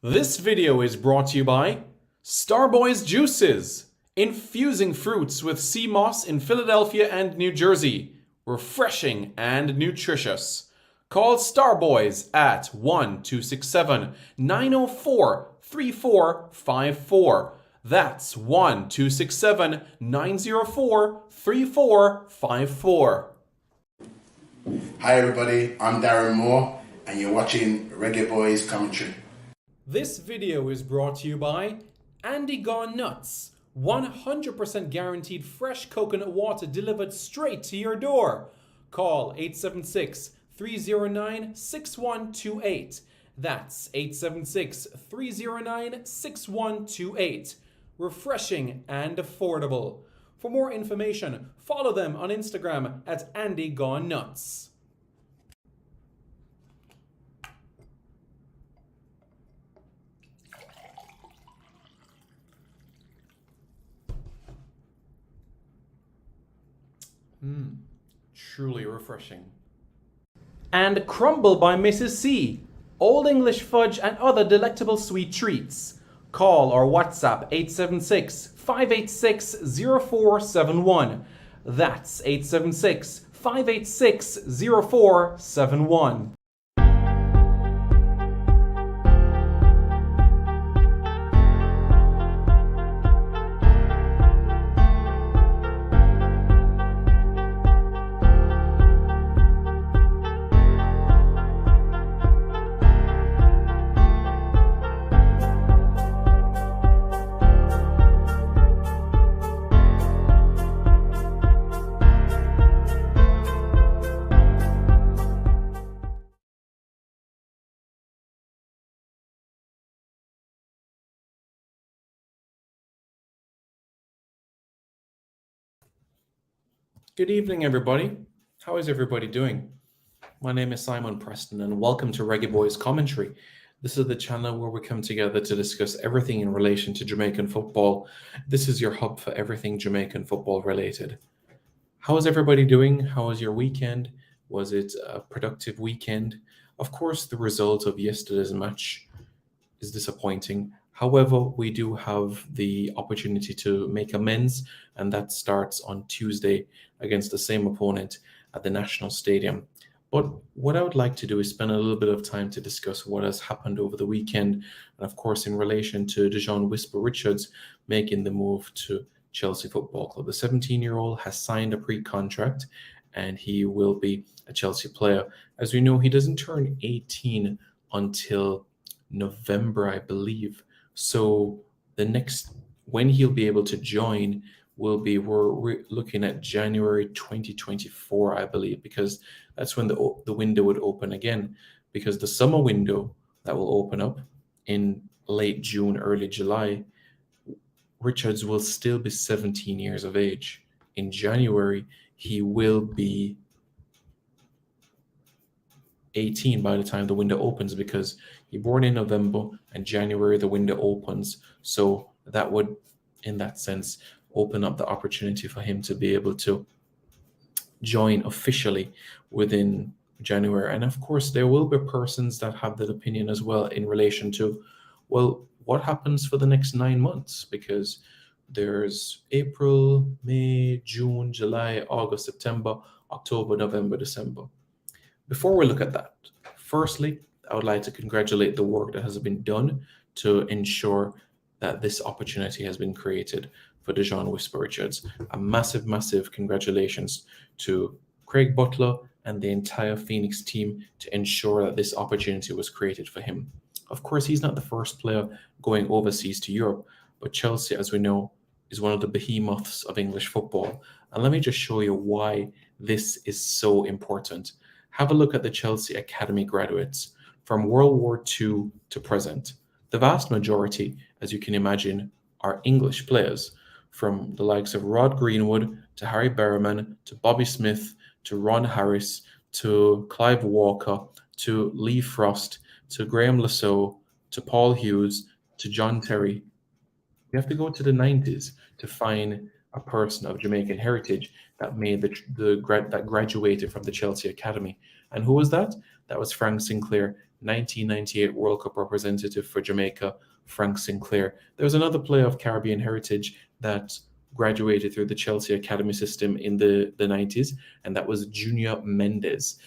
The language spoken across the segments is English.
This video is brought to you by Starboys Juices, infusing fruits with sea moss in Philadelphia and New Jersey. Refreshing and nutritious. Call Starboys at 1-267-904-3454. That's 1-267-904-3454. Hi everybody, I'm Darren Moore and you're watching Reggae Boys Commentary. This video is brought to you by Andy Gone Nuts. 100% guaranteed fresh coconut water delivered straight to your door. Call 876-309-6128. That's 876-309-6128. Refreshing and affordable. For more information, follow them on Instagram at Andy Gone Nuts. Truly refreshing. And Crumble by Mrs. C. Old English fudge and other delectable sweet treats. Call or WhatsApp 876-586-0471. That's 876-586-0471. Good evening, everybody. How is everybody doing? My name is Simon Preston, and welcome to Reggae Boys Commentary. This is the channel where we come together to discuss everything in relation to Jamaican football. This is your hub for everything Jamaican football related. How is everybody doing? How was your weekend? Was it a productive weekend? Of course, the result of yesterday's match is disappointing. However, we do have the opportunity to make amends, and that starts on Tuesday against the same opponent at the National Stadium. But what I would like to do is spend a little bit of time to discuss what has happened over the weekend, and of course, in relation to Dijon Whisper Richards making the move to Chelsea Football Club. The 17-year-old has signed a pre-contract, and he will be a Chelsea player. As we know, he doesn't turn 18 until November, I believe. So the next when he'll be able to join will be we're looking at January 2024, I believe, because that's when the window would open again. Because the summer window that will open up in late June, early July, Richards will still be 17 years of age. In January, he will be 18 by the time the window opens, because he born in November and January the window opens. So that would, in that sense, open up the opportunity for him to be able to join officially within January. And of course, there will be persons that have that opinion as well in relation to, well, what happens for the next 9 months? Because there's April, May, June, July, August, September, October, November, December. Before we look at that, firstly, I would like to congratulate the work that has been done to ensure that this opportunity has been created for Dijon Whisper Richards. A massive, massive congratulations to Craig Butler and the entire Phoenix team to ensure that this opportunity was created for him. Of course, he's not the first player going overseas to Europe, but Chelsea, as we know, is one of the behemoths of English football. And let me just show you why this is so important. Have a look at the Chelsea Academy graduates from World War II to present. The vast majority, as you can imagine, are English players, from the likes of Rod Greenwood to Harry Berriman to Bobby Smith to Ron Harris to Clive Walker to Lee Frost to Graham Lasso to Paul Hughes to John Terry. You have to go to the 90s to find a person of Jamaican heritage that made that graduated from the Chelsea Academy. And who was that? That was Frank Sinclair, 1998 World Cup representative for Jamaica, Frank Sinclair. There was another player of Caribbean heritage that graduated through the Chelsea Academy system in the 90s, and that was Junior Mendes,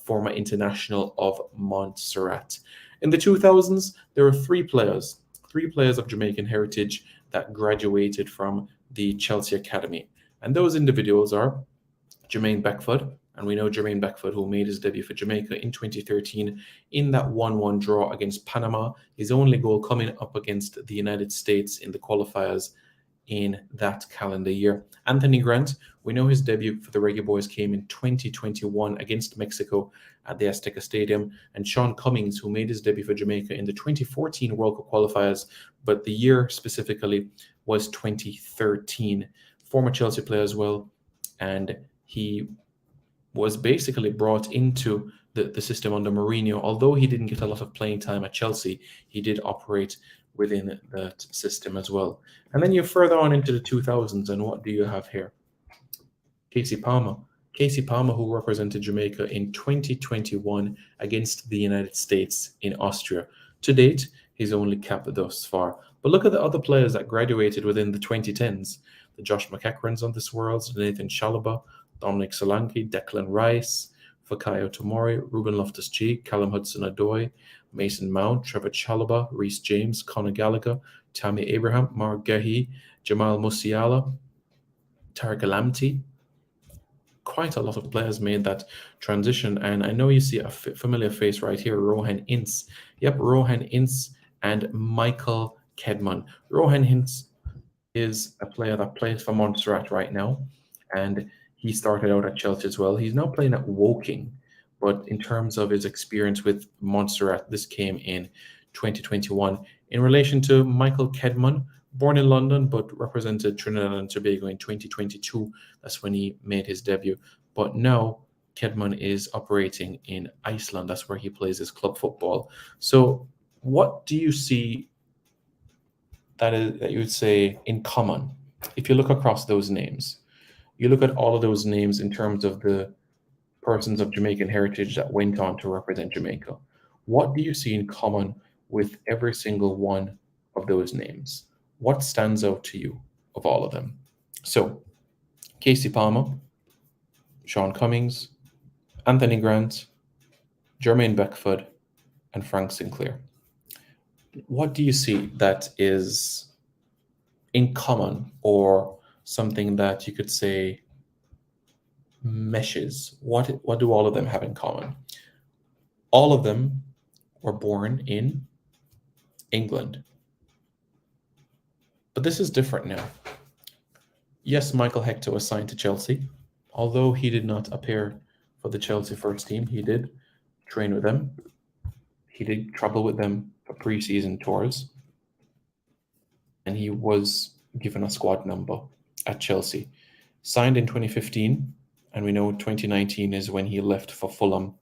former international of Montserrat. In the 2000s, there were three players of Jamaican heritage that graduated from the Chelsea Academy. And those individuals are Jermaine Beckford, and we know Jermaine Beckford, who made his debut for Jamaica in 2013 in that 1-1 draw against Panama, his only goal coming up against the United States in the qualifiers in that calendar year. Anthony Grant, we know his debut for the Reggae Boys came in 2021 against Mexico at the Azteca Stadium, and Sean Cummings, who made his debut for Jamaica in the 2014 World Cup qualifiers, but the year specifically was 2013. Former Chelsea player as well, and he was basically brought into the system under Mourinho. Although he didn't get a lot of playing time at Chelsea, he did operate within that system as well. And then you're further on into the 2000s, and what do you have here? Casey Palmer. Casey Palmer, who represented Jamaica in 2021 against the United States in Austria. To date, he's only capped thus far. But look at the other players that graduated within the 2010s. The Josh McEachrons of this world, Nathan Chalobah, Dominic Solanke, Declan Rice, Fakayo Tomori, Ruben Loftus-Cheek, Callum Hudson-Odoi, Mason Mount, Trevor Chalobah, Reece James, Conor Gallagher, Tammy Abraham, Mark Gehi, Jamal Musiala, Tariq Alamti. Quite a lot of players made that transition, and I know you see a familiar face right here, Rohan Ince. Yep, Rohan Ince and Michael Kedman. Rohan Ince is a player that plays for Montserrat right now, and he started out at Chelsea as well. He's now playing at Woking, but in terms of his experience with Montserrat, this came in 2021. In relation to Michael Kedman, born in London but represented Trinidad and Tobago in 2022. That's when he made his debut. But now Kedman is operating in Iceland. That's where he plays his club football. So what do you see that you would say in common if you look across those names? You look at all of those names in terms of the persons of Jamaican heritage that went on to represent Jamaica. What do you see in common with every single one of those names? What stands out to you of all of them? So, Casey Palmer, Sean Cummings, Anthony Grant, Jermaine Beckford, and Frank Sinclair. What do you see that is in common, or something that you could say meshes? What do all of them have in common? All of them were born in England. But this is different now. Yes, Michael Hector was signed to Chelsea. Although he did not appear for the Chelsea first team, he did train with them. He did travel with them for pre-season tours. And he was given a squad number at Chelsea. Signed in 2015, and we know 2019 is when he left for Fulham.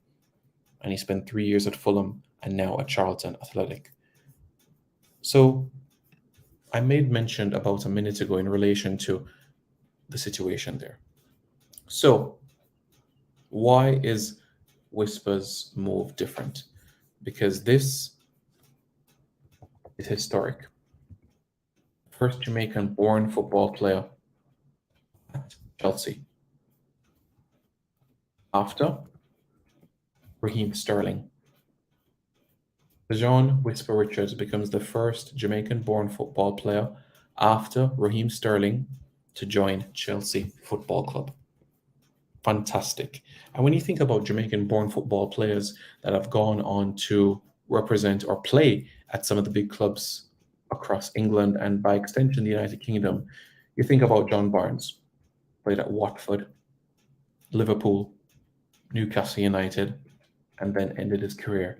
And he spent 3 years at Fulham and now at Charlton Athletic. So I made mention about a minute ago in relation to the situation there. So why is Whisper's move different? Because this is historic. First Jamaican-born football player at Chelsea. After Raheem Sterling. Dijon Whisper Richards becomes the first Jamaican-born football player after Raheem Sterling to join Chelsea Football Club. Fantastic. And when you think about Jamaican-born football players that have gone on to represent or play at some of the big clubs across England and by extension the United Kingdom, you think about John Barnes, played at Watford, Liverpool, Newcastle United, and then ended his career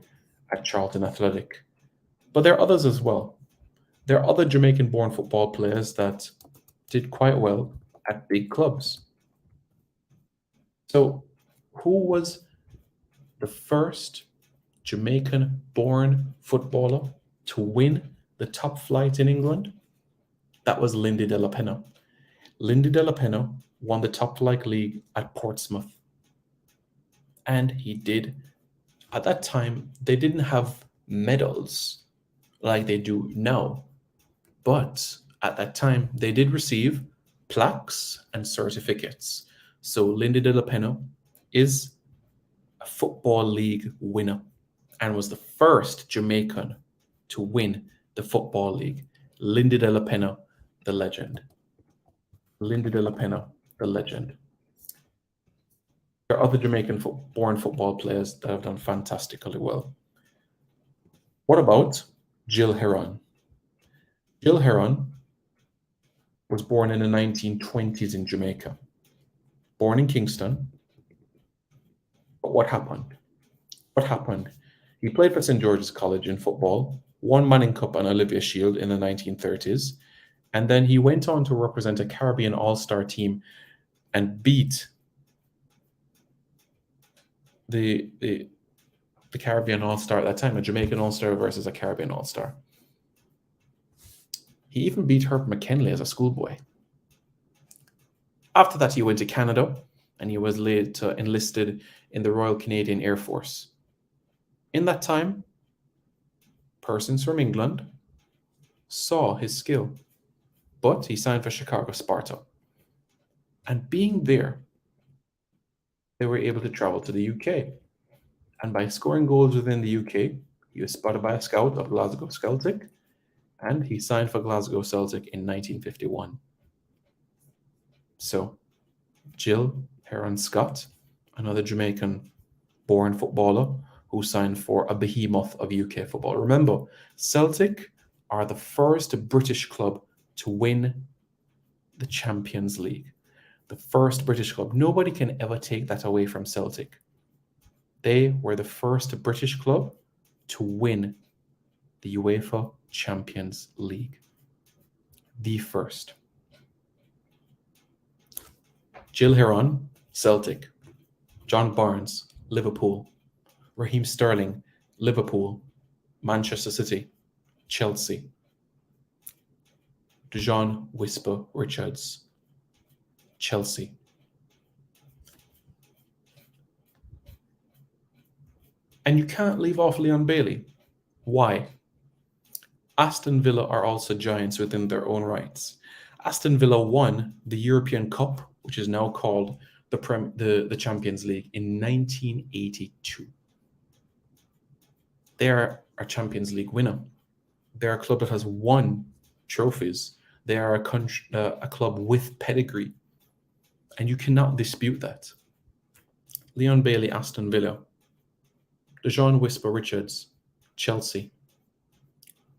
at Charlton Athletic. But there are others as well. There are other Jamaican-born football players that did quite well at big clubs. So who was the first Jamaican-born footballer to win the top flight in England? That was Lindy De La Pena. Lindy De La Pena won the top flight league at Portsmouth. And he did At that time, they didn't have medals like they do now, but at that time, they did receive plaques and certificates. So Lindy de la Pena is a Football League winner and was the first Jamaican to win the Football League. Lindy de la Pena, the legend. Lindy de la Pena, the legend. There are other Jamaican-born football players that have done fantastically well. What about Jill Heron? Jill Heron was born in the 1920s in Jamaica. Born in Kingston. But what happened? What happened? He played for St. George's College in football, won Manning Cup and Olivia Shield in the 1930s, and then he went on to represent a Caribbean All-Star team and beat the Caribbean All-Star at that time, a Jamaican All-Star versus a Caribbean All-Star. He even beat Herb McKinley as a schoolboy. After that, he went to Canada, and he was later enlisted in the Royal Canadian Air Force. In that time, persons from England saw his skill, but he signed for Chicago Sparta. And being there, they were able to travel to the UK. And by scoring goals within the UK, he was spotted by a scout of Glasgow Celtic, and he signed for Glasgow Celtic in 1951. So, Jill Heron Scott, another Jamaican-born footballer who signed for a behemoth of UK football. Remember, Celtic are the first British club to win the Champions League. The first British club. Nobody can ever take that away from Celtic. They were the first British club to win the UEFA Champions League. The first. Jill Heron, Celtic. John Barnes, Liverpool. Raheem Sterling, Liverpool. Manchester City, Chelsea. Dijon Whisper Richards, Chelsea. And you can't leave off Leon Bailey. Why? Aston Villa are also giants within their own rights. Aston Villa won the European Cup, which is now called the Champions League, in 1982. They are a Champions League winner. They're a club that has won trophies. They are a club with pedigree. And you cannot dispute that. Leon Bailey, Aston Villa. Dijon Whisper Richards, Chelsea.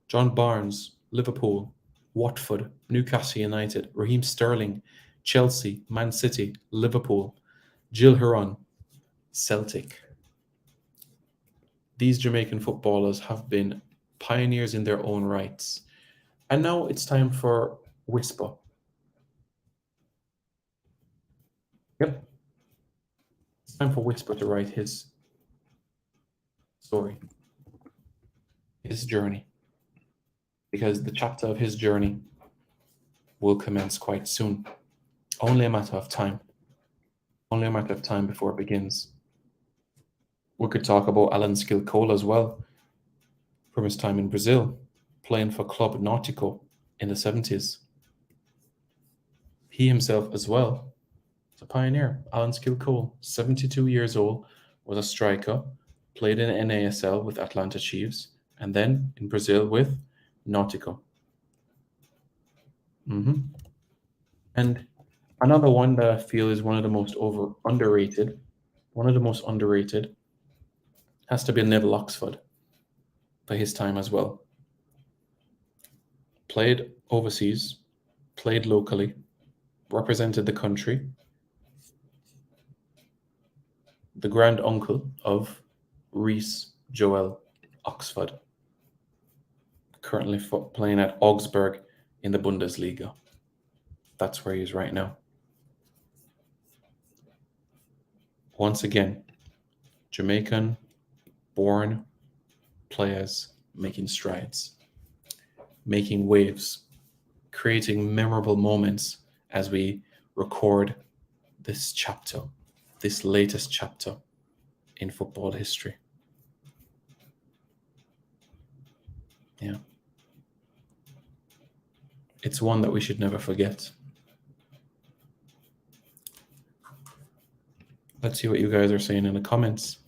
John Barnes, Liverpool. Watford, Newcastle United. Raheem Sterling, Chelsea, Man City, Liverpool. Jill Heron, Celtic. These Jamaican footballers have been pioneers in their own rights. And now it's time for Whisper. Yep. It's time for Whisper to write his story, his journey. Because the chapter of his journey will commence quite soon. Only a matter of time. Only a matter of time before it begins. We could talk about Alan Skilcola as well, from his time in Brazil, playing for Club Náutico in the 70s. He himself as well is a pioneer. Alan Skilcola, 72 years old, was a striker, played in NASL with Atlanta Chiefs, and then in Brazil with Náutico. And another one that I feel is one of the most underrated, has to be Neville Oxford for his time as well. Played overseas, played locally, represented the country. The grand uncle of Reece Joel Oxford, currently playing at Augsburg in the Bundesliga. That's where he is right now. Once again, Jamaican-born players making strides, making waves, creating memorable moments as we record this chapter, this latest chapter in football history. Yeah. It's one that we should never forget. Let's see what you guys are saying in the comments.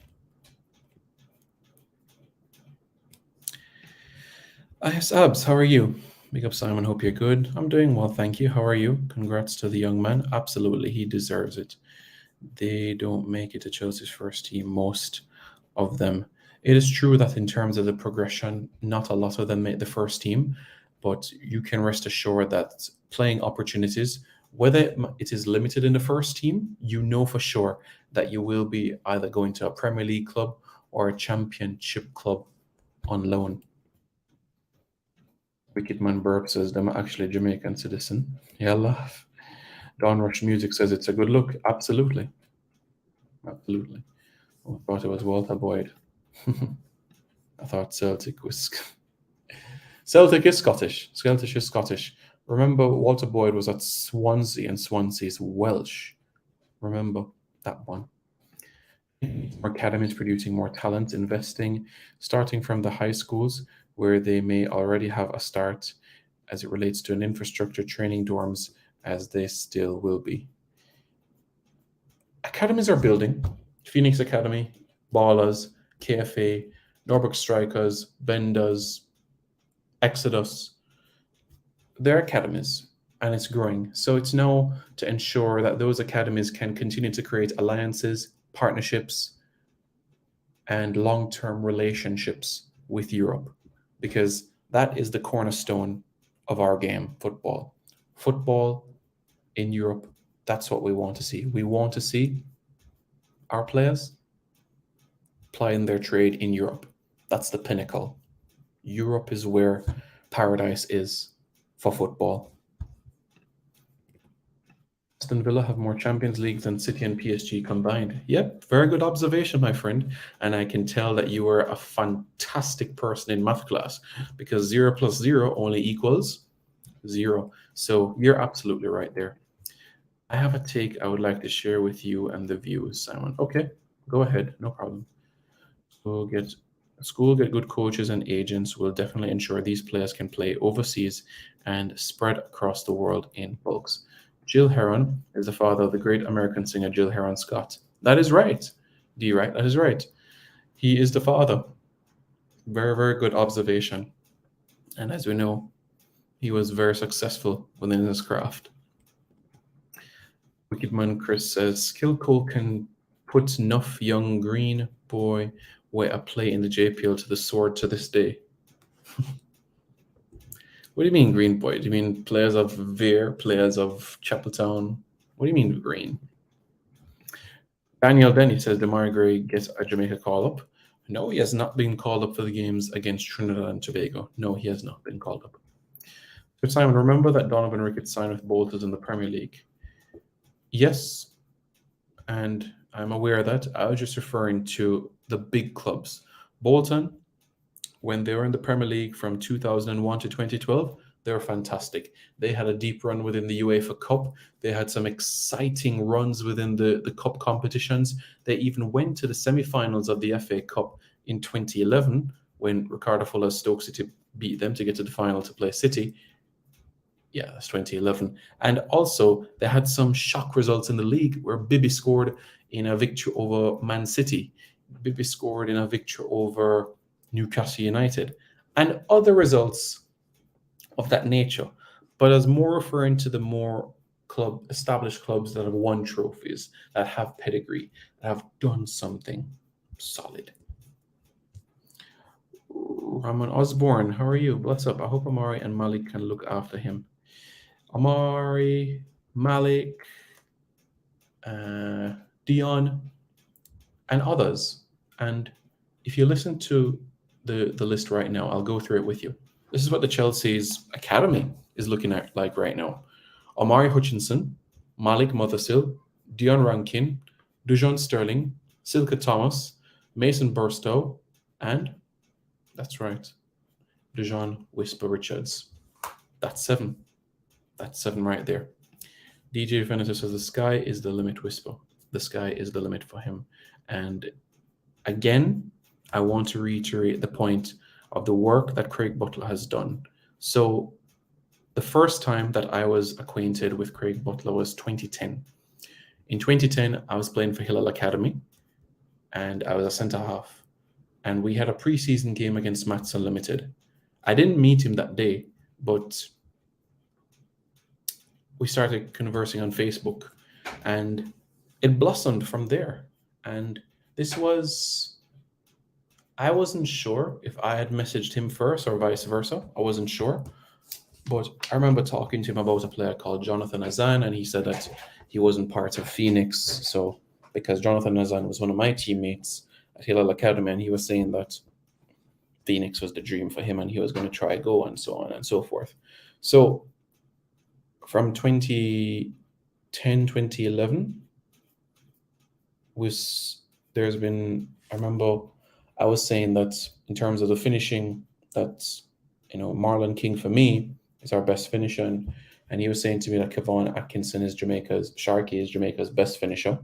Abs, how are you? Big up, Simon. Hope you're good. I'm doing well, thank you. How are you? Congrats to the young man. Absolutely, he deserves it. They don't make it to Chelsea's first team, most of them. It is true that in terms of the progression, not a lot of them make the first team, but you can rest assured that playing opportunities, whether it is limited in the first team, you know for sure that you will be either going to a Premier League club or a Championship club on loan. Wicked Man Burp says them actually Jamaican citizen. Yeah, laugh. Don Rush Music says it's a good look. Absolutely. Absolutely. I thought it was Walter Boyd. I thought Celtic was. Celtic is Scottish. Celtic is Scottish. Remember, Walter Boyd was at Swansea, and Swansea's Welsh. Remember that one. More academies producing more talent, investing, starting from the high schools where they may already have a start as it relates to an infrastructure, training dorms, as they still will be. Academies are building. Phoenix Academy, Ballers, KFA, Norfolk Strikers, Bendas, Exodus. They're academies and it's growing. So it's now to ensure that those academies can continue to create alliances, partnerships, and long term relationships with Europe, because that is the cornerstone of our game, football. Football in Europe, that's what we want to see. We want to see our players plying their trade in Europe. That's the pinnacle. Europe is where paradise is for football. Aston Villa have more Champions Leagues than City and PSG combined. Yep, very good observation, my friend. And I can tell that you are a fantastic person in math class, because 0 plus 0 only equals 0. So you're absolutely right there. I have a take I would like to share with you and the viewers, Simon. Okay, go ahead, no problem. School get good coaches and agents will definitely ensure these players can play overseas and spread across the world in bulks. Jill Heron is the father of the great American singer Jill Heron Scott. That is right. D, right? That is right. He is the father. Very, very good observation. And as we know, he was very successful within his craft. Wicked Man Chris says, Kill Cole can put enough young green boy way a play in the JPL to the sword to this day. What do you mean green boy? Do you mean players of Vere, players of Chapeltown? What do you mean green? Daniel Denny says Damari Gray gets a Jamaica call-up. No, he has not been called up for the games against Trinidad and Tobago. No, he has not been called up. So Simon, remember that Donovan Ricketts signed with Bolton in the Premier League? Yes, and I'm aware of that. I was just referring to the big clubs. Bolton, when they were in the Premier League from 2001 to 2012, they were fantastic. They had a deep run within the UEFA Cup. They had some exciting runs within the cup competitions. They even went to the semi-finals of the FA Cup in 2011 when Ricardo Fuller's Stoke City beat them to get to the final to play City. Yeah, that's 2011. And also, they had some shock results in the league where Bibi scored in a victory over Man City. Bibi scored in a victory over Newcastle United, and other results of that nature. But as more referring to the more established clubs that have won trophies, that have pedigree, that have done something solid. Ramon Osborne, how are you? Bless up. I hope Amari and Malik can look after him. Amari, Malik, Dion, and others. And if you listen to the list right now, I'll go through it with you. This is what the Chelsea's academy is looking at like right now. Omari Hutchinson, Malik Mothersill, Dion Rankin, Dujuan Sterling, Silka Thomas, Mason Burstow, and that's right, Dijon Whisper Richards. That's 7. That's 7 right there. DJ Venator says the sky is the limit, Whisper. The sky is the limit for him. And again, I want to reiterate the point of the work that Craig Butler has done. So the first time that I was acquainted with Craig Butler was 2010. In 2010, I was playing for Hillel Academy, and I was a centre half. And we had a preseason game against Matson Limited. I didn't meet him that day, but we started conversing on Facebook, and it blossomed from there. And this was, I wasn't sure if I had messaged him first or vice versa. I wasn't sure. But I remember talking to him about a player called Jonathan Azan, and he said that he wasn't part of Phoenix. So, because Jonathan Azan was one of my teammates at Hillel Academy, and he was saying that Phoenix was the dream for him and he was going to try go and so on and so forth. So, from 2010, 2011, there's been, I remember I was saying that in terms of the finishing, that, Marlon King for me is our best finisher. And he was saying to me that Kevon Atkinson is Sharkey is Jamaica's best finisher.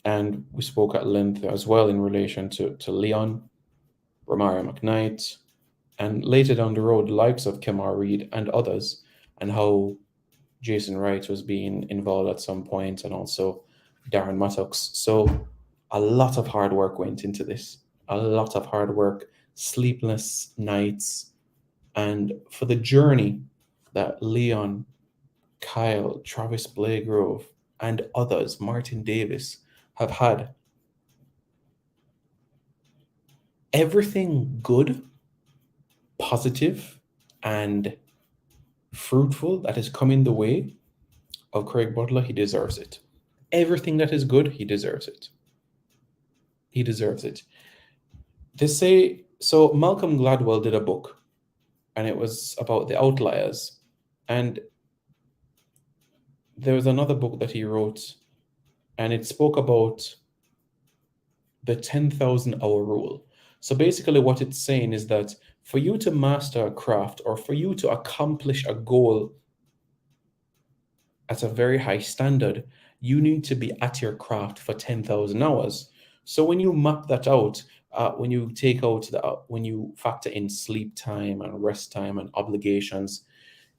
And we spoke at length as well in relation to Leon, Romario McKnight, and later down the road, the likes of Kemar Reed and others, and how Jason Wright was being involved at some point, and also Darren Mattox. So a lot of hard work went into this. A lot of hard work, sleepless nights, and for the journey that Leon, Kyle, Travis Blagrove, and others, Martin Davis, have had. Everything good, positive, and fruitful that is coming the way of Craig Butler, he deserves it. Everything that is good, he deserves it. He deserves it. They say, so Malcolm Gladwell did a book, and it was about the outliers. And there was another book that he wrote, and it spoke about the 10,000 hour rule. So basically what it's saying is that for you to master a craft, or for you to accomplish a goal at a very high standard, you need to be at your craft for 10,000 hours. So when you map that out, when you factor in sleep time and rest time and obligations,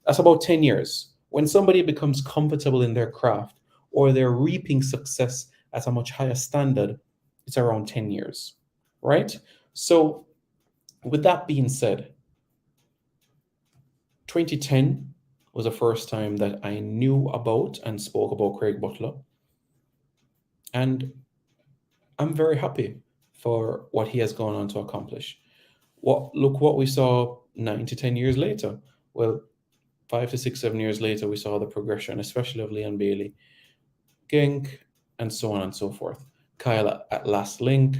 that's about 10 years. When somebody becomes comfortable in their craft, or they're reaping success at a much higher standard, it's around 10 years, right? So with that being said, 2010 was the first time that I knew about and spoke about Craig Butler. And I'm very happy for what he has gone on to accomplish. Look what we saw 9 to 10 years later. Well, 5 to 6, 7 years later, we saw the progression, especially of Leon Bailey, Genk, and so on and so forth. Kyle at Last Link.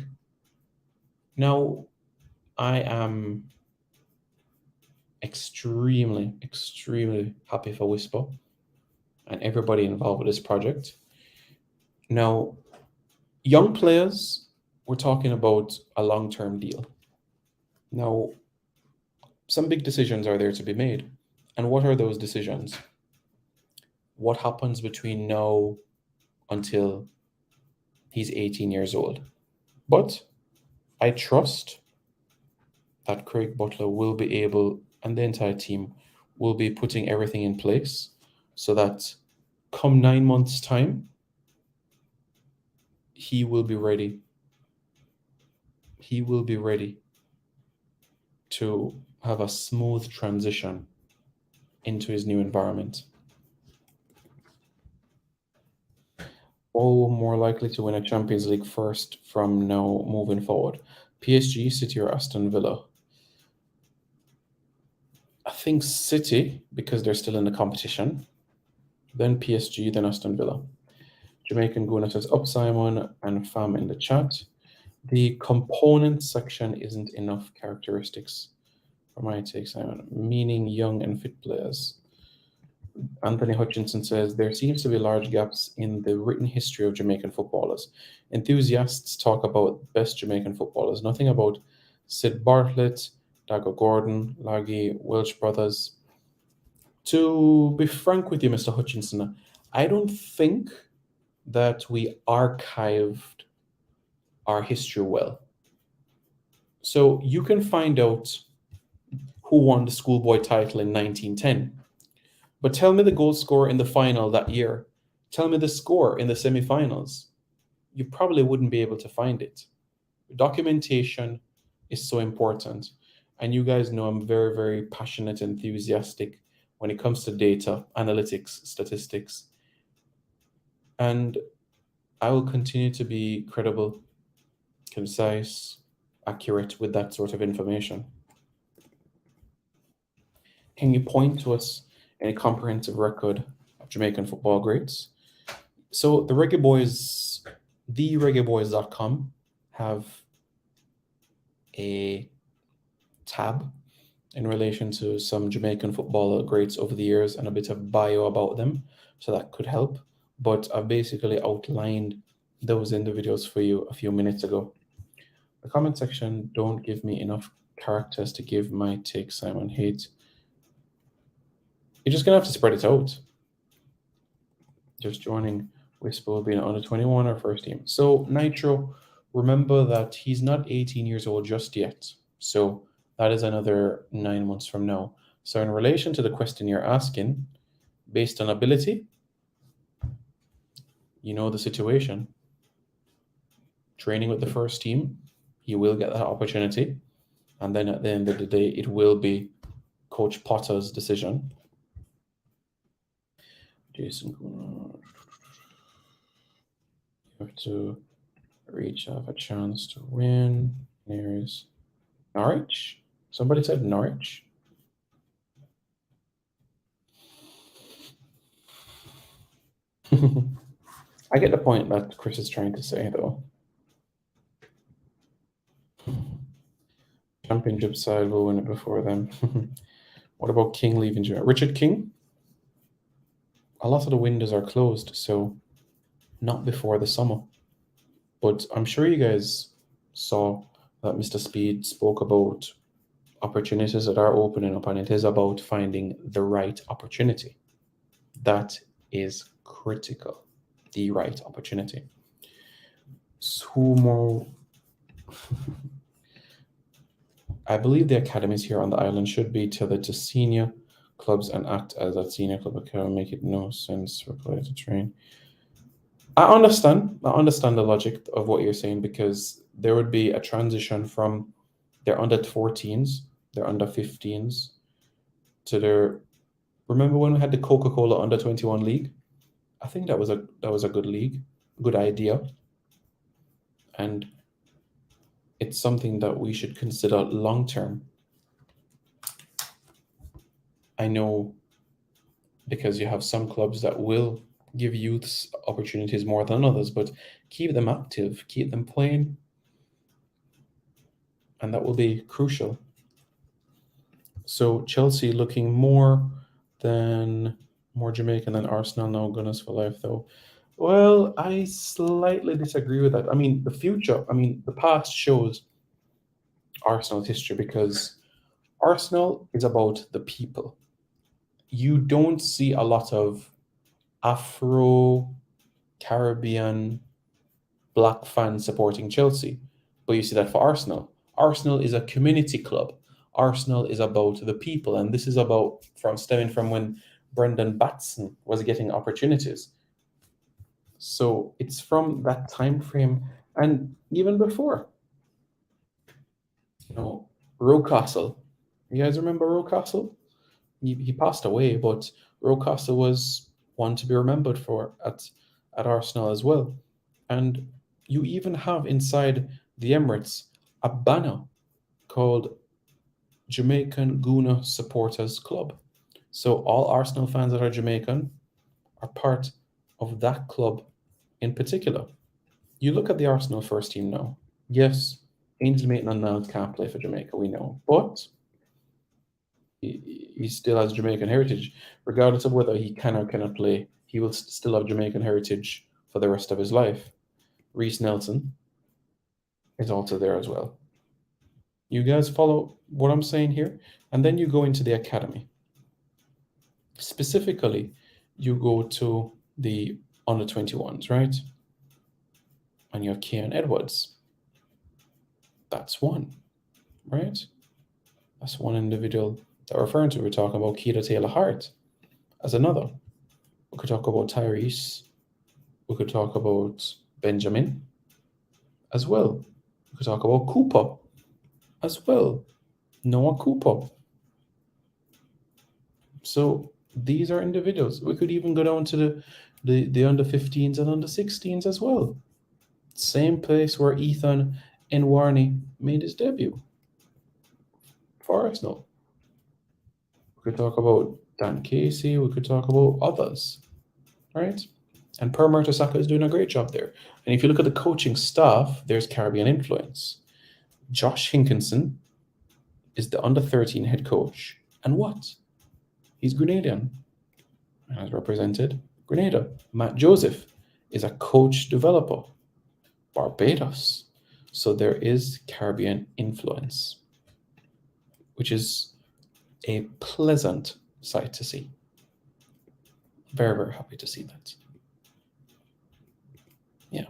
Now, I am extremely, extremely happy for Whisper and everybody involved with this project. Now, young players, we're talking about a long-term deal. Now, some big decisions are there to be made. And what are those decisions? What happens between now until he's 18 years old? But I trust that Craig Butler will be able, and the entire team will be putting everything in place so that come 9 months' time, he will be ready. He will be ready to have a smooth transition into his new environment. All more likely to win a Champions League first from now moving forward? PSG, City, or Aston Villa? I think City, because they're still in the competition. Then PSG, then Aston Villa. Jamaican Guna says, up Simon and Fam in the chat. The component section isn't enough characteristics for my take, Simon, meaning young and fit players. Anthony Hutchinson says, there seems to be large gaps in the written history of Jamaican footballers. Enthusiasts talk about best Jamaican footballers, nothing about Sid Bartlett, Dago Gordon, Laggy, Welsh brothers. To be frank with you, Mr. Hutchinson, I don't think that we archived our history well. So you can find out who won the schoolboy title in 1910. But tell me the goal scorer in the final that year. Tell me the score in the semifinals. You probably wouldn't be able to find it. Documentation is so important. And you guys know I'm very, very passionate, enthusiastic when it comes to data, analytics, statistics. And I will continue to be credible, concise, accurate with that sort of information. Can you point to us any comprehensive record of Jamaican football greats? So the Reggae Boys, thereggaeboys.com have a tab in relation to some Jamaican football greats over the years and a bit of bio about them, so that could help. But I've basically outlined those individuals for you a few minutes ago. The comment section don't give me enough characters to give my take, Simon Hate. You're just gonna have to spread it out. Just joining Whisper will be an under 21 or first team. So Nitro, remember that he's not 18 years old just yet. So that is another 9 months from now. So in relation to the question you're asking, based on ability, you know the situation. Training with the first team, he will get that opportunity. And then at the end of the day, it will be Coach Potter's decision. Jason, you have to reach have a chance to win. There's Norwich. Somebody said Norwich. I get the point that Chris is trying to say, though. Championship side will win it before them. What about King leaving? Richard King? A lot of the windows are closed, so not before the summer. But I'm sure you guys saw that Mr. Speed spoke about opportunities that are opening up, and it is about finding the right opportunity. That is critical. The right opportunity. Sumo. I believe the academies here on the island should be tethered to senior clubs and act as a senior club academy. Make it no sense for players to train. I understand the logic of what you're saying, because there would be a transition from their under 14s, their under 15s, to their. Remember when we had the Coca-Cola under 21 league? I think that was a good league, good idea, and it's something that we should consider long term. I know, because you have some clubs that will give youths opportunities more than others, but keep them active, keep them playing, and that will be crucial. So Chelsea looking more Jamaican than Arsenal now. Gunners for life, though. Well, I slightly disagree with that. I mean, the past shows Arsenal's history, because Arsenal is about the people. You don't see a lot of Afro Caribbean black fans supporting Chelsea, but you see that for Arsenal. Arsenal is a community club. Arsenal is about the people, and this is about stemming from when Brendan Batson was getting opportunities. So it's from that time frame, and even before. Rocastle. You guys remember Rocastle? He passed away, but Rocastle was one to be remembered for at Arsenal as well. And you even have inside the Emirates a banner called Jamaican Guna Supporters Club. So all Arsenal fans that are Jamaican are part of that club in particular. You look at the Arsenal first team now. Yes, Ainsley Maitland-Niles can't play for Jamaica, we know, but he still has Jamaican heritage. Regardless of whether he can or cannot play, he will still have Jamaican heritage for the rest of his life. Reece Nelson is also there as well. You guys follow what I'm saying here? And then you go into the academy. Specifically, you go to the under 21s, right? And you have Kean Edwards. That's one. right? That's one individual that we're referring to. We're talking about Keita Taylor-Hart as another. We could talk about Tyrese. We could talk about Benjamin as well. We could talk about Cooper as well. Noah Cooper. So these are individuals. We could even go down to the under 15s and under 16s as well. Same place where Ethan Nwarni made his debut for Arsenal. We could talk about Dan Casey. We could talk about others, right? And Per Mertesacker is doing a great job there. And if you look at the coaching staff, there's Caribbean influence. Josh Hinkinson is the under 13 head coach. And what? He's Grenadian and has represented Grenada. Matt Joseph is a coach developer, Barbados. So there is Caribbean influence, which is a pleasant sight to see. Very, very happy to see that. Yeah.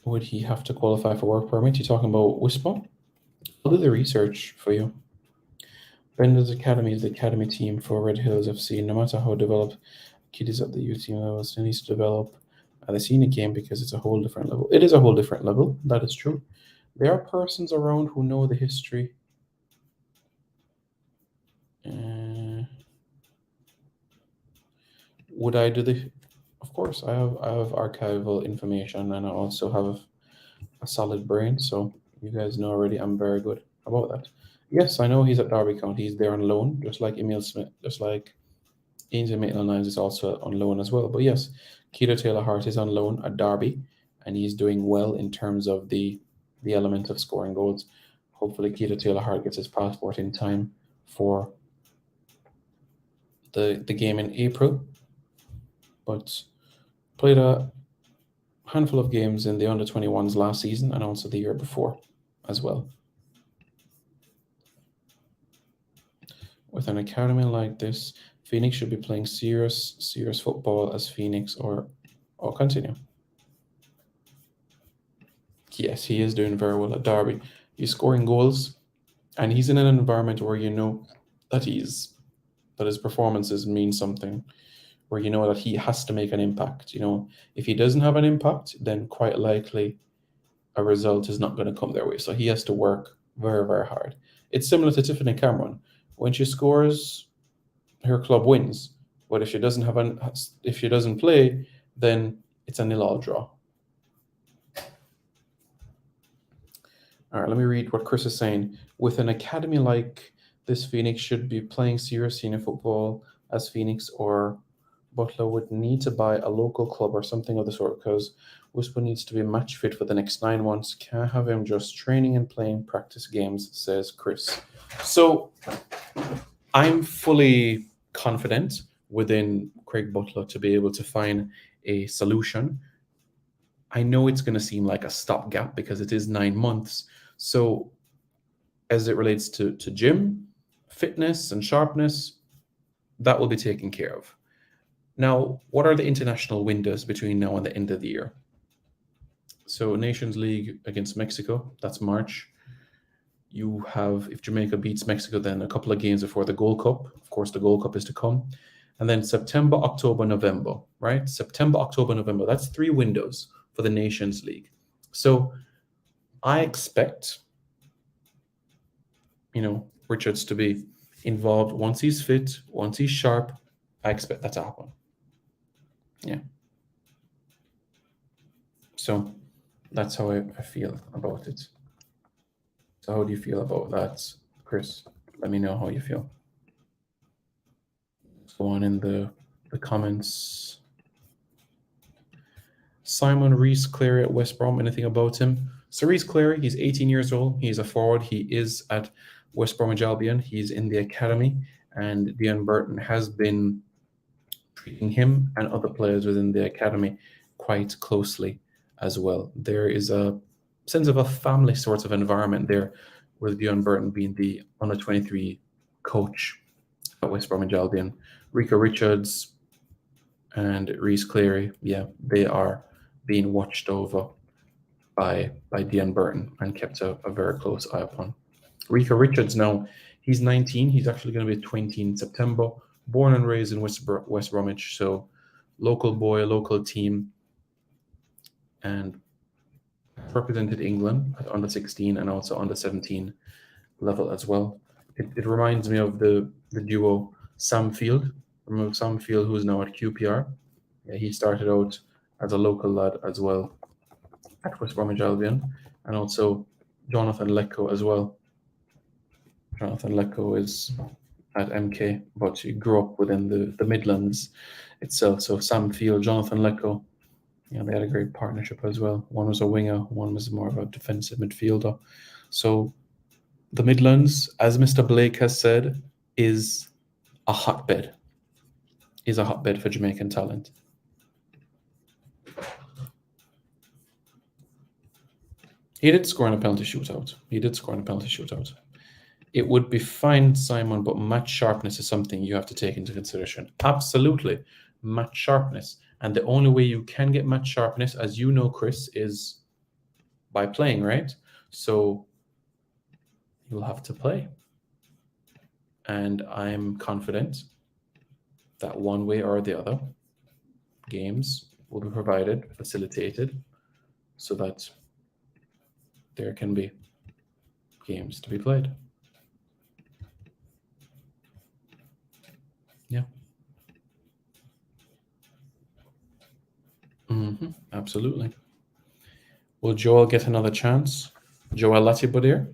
Would he have to qualify for work permit? You're talking about Whisper? I'll do the research for you. Brenda's Academy is the academy team for Red Hills FC. No matter how developed kid is at the youth team level, still needs to develop at the senior game because it's a whole different level. It is a whole different level. That is true. There are persons around who know the history. Would I do the? Of course, I have archival information, and I also have a solid brain. So you guys know already, I'm very good about that. Yes, I know he's at Derby County. He's there on loan, just like Emil Smith, just like Ainsley Maitland-Niles is also on loan as well. But yes, Keita Taylor-Hart is on loan at Derby, and he's doing well in terms of the element of scoring goals. Hopefully, Keita Taylor-Hart gets his passport in time for the game in April. But played a handful of games in the under-21s last season and also the year before as well. With an academy like this, Phoenix should be playing serious football as Phoenix or continue. Yes, he is doing very well at Derby. He's scoring goals, and he's in an environment where you know that his performances mean something, where you know that he has to make an impact. You know, if he doesn't have an impact, then quite likely a result is not going to come their way. So he has to work very, very hard. It's similar to Tiffany Cameron. When she scores, her club wins. But if she doesn't play, then it's a 0-0 draw. All right, let me read what Chris is saying. With an academy like this, Phoenix should be playing serious senior football as Phoenix or Butler would need to buy a local club or something of the sort because Whisper needs to be match fit for the next 9 months. Can't have him just training and playing practice games, says Chris. So I'm fully confident within Craig Butler to be able to find a solution. I know it's going to seem like a stopgap because it is 9 months. So as it relates to gym, fitness and sharpness, that will be taken care of. Now, what are the international windows between now and the end of the year? So Nations League against Mexico, that's March. You have, if Jamaica beats Mexico, then a couple of games before the Gold Cup. Of course, the Gold Cup is to come. And then September, October, November, right? September, October, November. That's 3 windows for the Nations League. So I expect, Richards to be involved once he's fit, once he's sharp. I expect that to happen. Yeah. So that's how I feel about it. So how do you feel about that, Chris? Let me know how you feel. Let's go on in the comments. Simon Reese Cleary at West Brom. Anything about him? So Reese Cleary, he's 18 years old. He's a forward. He is at West Bromwich Albion. He's in the academy, and Dion Burton has been treating him and other players within the academy quite closely as well. There is a sense of a family sort of environment there, with Dion Burton being the under-23 coach at West Bromwich Albion. Rico Richards and Reese Cleary, yeah, they are being watched over by Dean Burton and kept a very close eye upon. Rico Richards now, he's 19. He's actually going to be 20 in September. Born and raised in West Bromwich, so local boy, local team, and represented England at under 16 and also under 17 level as well. It reminds me of the duo Sam Field. Remember Sam Field, who's now at QPR? Yeah, he started out as a local lad as well at West Bromwich Albion, and also Jonathan Lecco as well. Jonathan Lecco is at MK, but he grew up within the Midlands itself. So Sam Field, Jonathan Lecco, they had a great partnership as well. One was a winger, one was more of a defensive midfielder. So the Midlands, as Mr. Blake has said, is a hotbed. Is a hotbed for Jamaican talent. He did score in a penalty shootout. It would be fine, Simon, but match sharpness is something you have to take into consideration. Absolutely, match sharpness. And the only way you can get match sharpness, as you know, Chris, is by playing, right? So you'll have to play. And I'm confident that one way or the other, games will be provided, facilitated, so that there can be games to be played. Yeah. Absolutely. Will Joel get another chance? Joel Latibodier?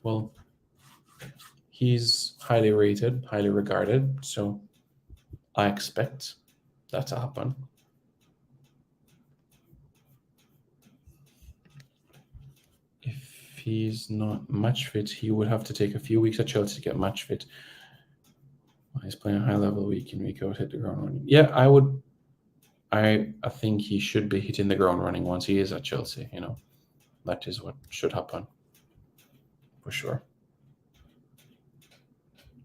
Well, he's highly rated, highly regarded, so I expect that to happen. If he's not match fit, he would have to take a few weeks at Chelsea to get match fit. He's playing a high level week in, week out, hit the ground running. Yeah, I think he should be hitting the ground running once he is at Chelsea. That is what should happen, for sure.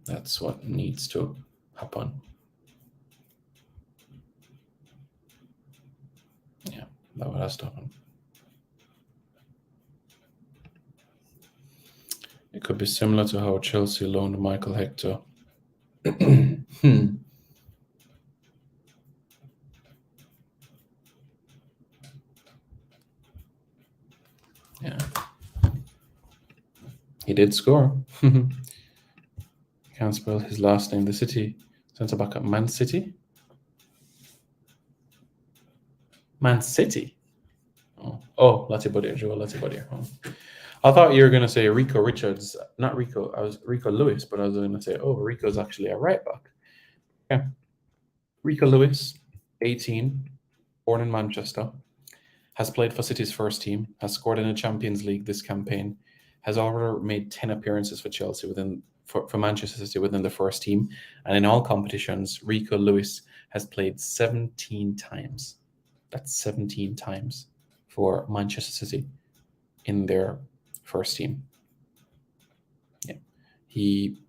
That's what needs to happen. Yeah, that would have to happen. It could be similar to how Chelsea loaned Michael Hector. Yeah. He did score. Can't spell his last name. The City centre back at Man City. Man City. Oh, Latibodier, Joel Latibodier. I thought you were going to say Rico Richards, not Rico. I was Rico Lewis, but I was going to say, Rico's actually a right back. Yeah. Rico Lewis, 18, born in Manchester, has played for City's first team, has scored in the Champions League this campaign, has already made 10 appearances for Chelsea for Manchester City within the first team, and in all competitions, Rico Lewis has played 17 times. That's 17 times for Manchester City in their first team. Yeah. He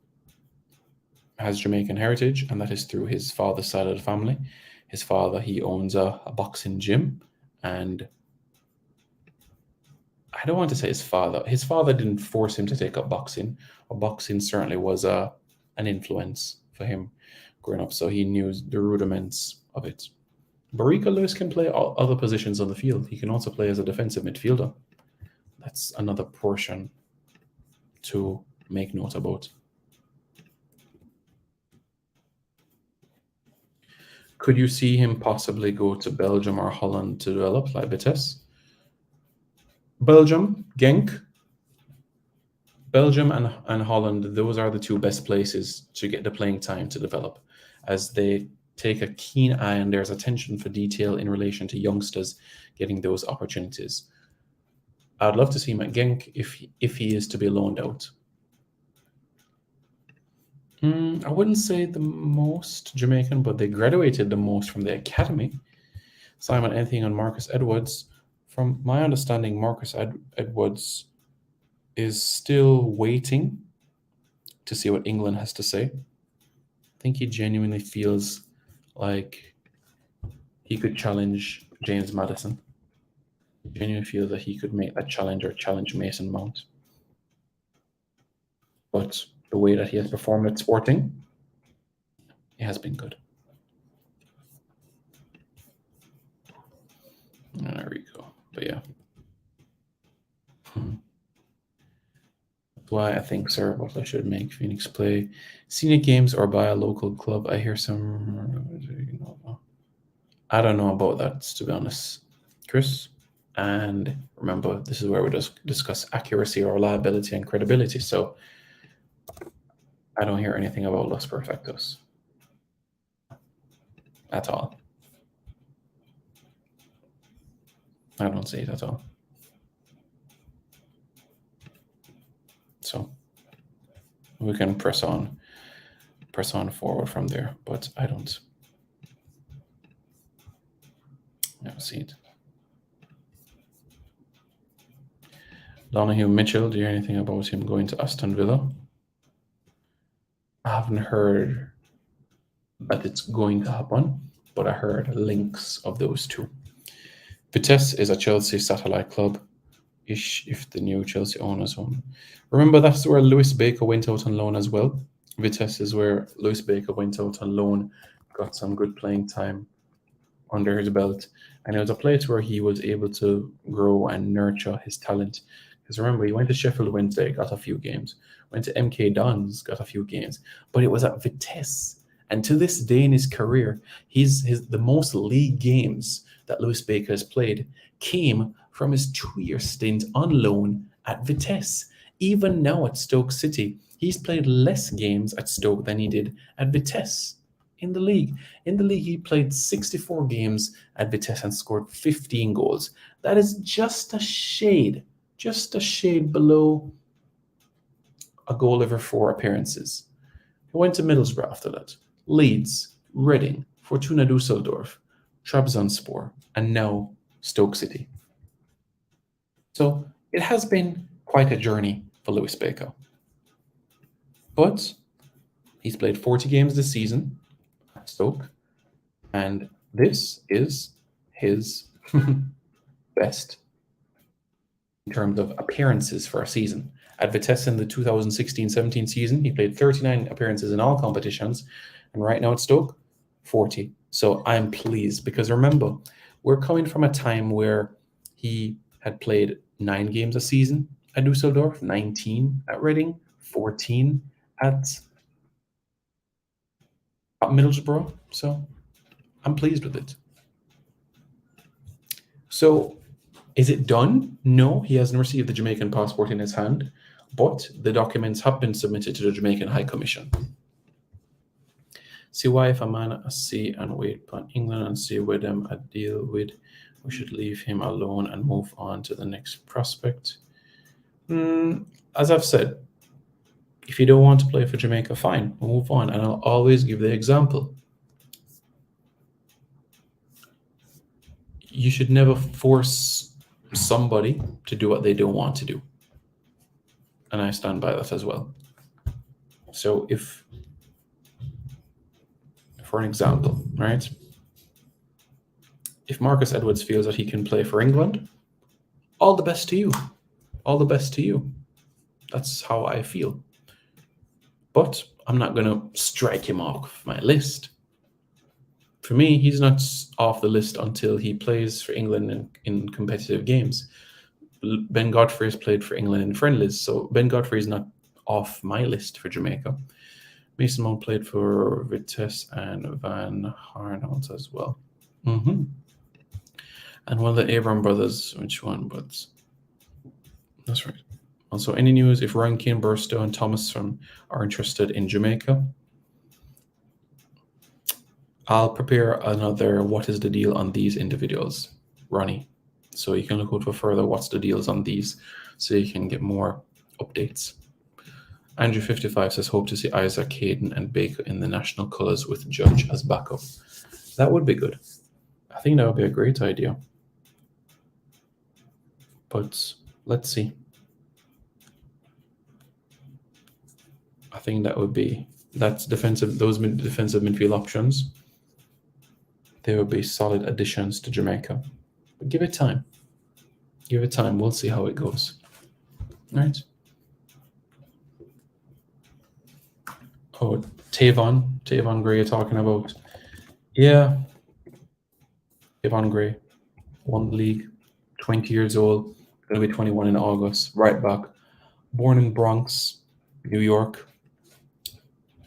has Jamaican heritage, and that is through his father's side of the family. His father, he owns a boxing gym, and I don't want to say his father didn't force him to take up boxing, or boxing certainly was an influence for him growing up, so he knew the rudiments of it. But Rico Lewis can play all other positions on the field. He can also play as a defensive midfielder. That's another portion to make note about. Could you see him possibly go to Belgium or Holland to develop, like Vitesse? Belgium, Genk, Belgium and Holland, those are the two best places to get the playing time to develop, as they take a keen eye and there's attention for detail in relation to youngsters getting those opportunities. I'd love to see him at Genk if he is to be loaned out. I wouldn't say the most Jamaican, but they graduated the most from the academy. Simon, anything on Marcus Edwards? From my understanding, Marcus Edwards is still waiting to see what England has to say. I think he genuinely feels like he could challenge James Maddison. genuinely feel that he could make that challenge or challenge Mason Mount. But the way that he has performed at Sporting, it has been good. And there we go. But yeah. That's why I think Sarah Butler should make Phoenix play senior games or buy a local club. I hear some. I don't know about that, to be honest, Chris. And remember, this is where we just discuss accuracy or reliability and credibility. So I don't hear anything about Los Perfectos at all. I don't see it at all. So we can press on forward from there, but I don't see it. Donahue Mitchell, do you hear anything about him going to Aston Villa? I haven't heard that it's going to happen, but I heard links of those two. Vitesse is a Chelsea satellite club, if the new Chelsea owners own. Remember, that's where Lewis Baker went out on loan as well. Vitesse is where Lewis Baker went out on loan, got some good playing time under his belt, and it was a place where he was able to grow and nurture his talent. Because remember, he went to Sheffield Wednesday, got a few games, went to MK Dons, got a few games, but it was at Vitesse. And to this day in his career, the most league games that Lewis Baker has played came from his 2-year stint on loan at Vitesse. Even now at Stoke City, he's played less games at Stoke than he did at Vitesse in the league. In the league, he played 64 games at Vitesse and scored 15 goals. That is just a shade below a goal every 4 appearances. He went to Middlesbrough after that, Leeds, Reading, Fortuna Düsseldorf, Trabzonspor, and now Stoke City. So it has been quite a journey for Lewis Baker. But he's played 40 games this season at Stoke, and this is his best in terms of appearances for a season. At Vitesse in the 2016-17 season, he played 39 appearances in all competitions, and right now at Stoke, 40. So I'm pleased because remember, we're coming from a time where he had played 9 games a season at Dusseldorf, 19 at Reading, 14 at Middlesbrough. So I'm pleased with it. So is it done? No, he hasn't received the Jamaican passport in his hand, but the documents have been submitted to the Jamaican High Commission. See why if a man I see and wait upon England and see with them I deal with, we should leave him alone and move on to the next prospect. As I've said, if you don't want to play for Jamaica, fine, we'll move on. And I'll always give the example. You should never force somebody to do what they don't want to do. And I stand by that as well. So if, for an example, right? If Marcus Edwards feels that he can play for England, all the best to you. All the best to you. That's how I feel. But I'm not going to strike him off my list. For me, he's not off the list until he plays for England in competitive games. Ben Godfrey has played for England in friendlies, so Ben Godfrey is not off my list for Jamaica. Mason Mount played for Vitesse and Van Harnout as well. And one of the Abram brothers, which one? But that's right. Also, any news if Rankin, Burstow, and Thomas are interested in Jamaica? I'll prepare another what is the deal on these individuals, Ronnie. So you can look out for further what's the deals on these so you can get more updates. Andrew55 says, hope to see Isaac, Caden, and Baker in the national colours with Judge as backup. That would be good. I think that would be a great idea. But let's see. I think that's defensive. Those defensive midfield options, they would be solid additions to Jamaica. But give it time. Give it time. We'll see how it goes. All right. Oh, Tavon Gray you're talking about. Yeah. Tavon Gray won the league, 20 years old, going to be 21 in August, right back. Born in Bronx, New York.